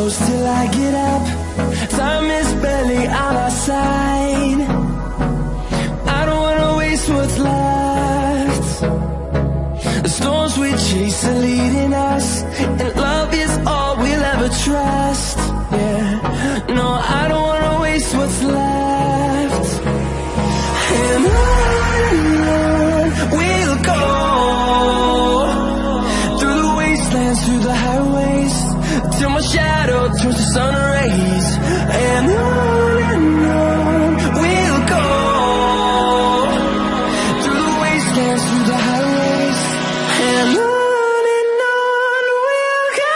close till I get up. Time is barely on our side. I don't wanna waste what's left. The storms we chase are leading us, and love is all we'll ever trust. Yeah, no, I don't wanna waste what's left. And on we'll go, through the wastelands, through the highways, till my shadow turns to sun rays. And on we'll go, through the wastelands, through the highways, and on we'll go.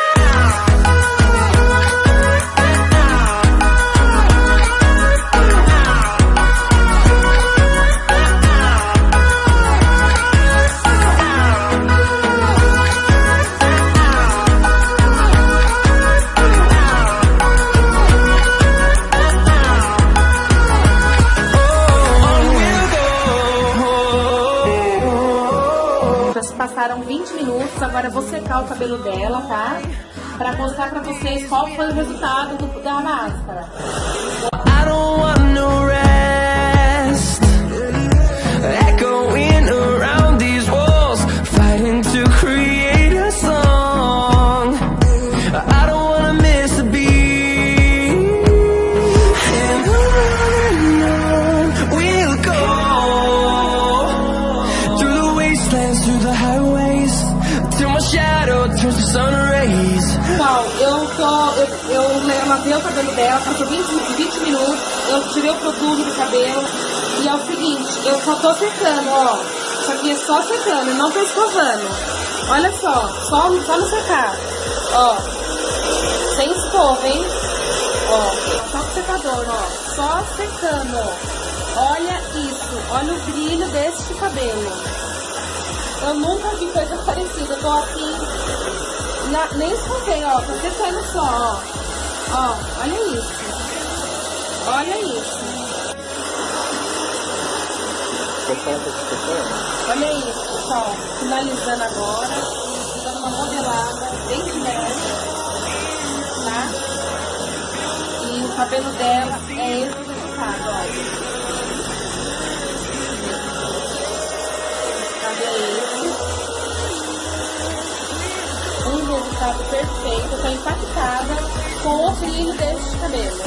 Passaram 20 minutos, agora eu vou secar o cabelo dela, tá? Pra mostrar pra vocês qual foi o resultado da máscara. I don't want no rest, echoing around these walls, fighting to create a song. I don't wanna miss a beat. And on we'll go, through the wastelands, through the highways, till my shadow turns to sun rays. Pessoal, eu lavei o cabelo dela, passou 20 minutos, eu tirei o produto do cabelo. E é o seguinte, eu só tô secando, ó. Isso aqui é só secando, eu não tô escovando. Olha só no secar. Ó, sem escova, hein? Ó, só com secador, ó. Só secando, ó. Olha isso, olha o brilho deste cabelo. Eu nunca vi coisa parecida, eu tô aqui, nem escovei, ó, tô secando só, ó. Ó, olha isso. Olha isso. Olha isso, pessoal. Finalizando agora. Dando uma modelada bem de leve, tá? E o cabelo dela é esse resultado, ó. Um resultado perfeito, eu tô impactada com o brilho deste cabelo.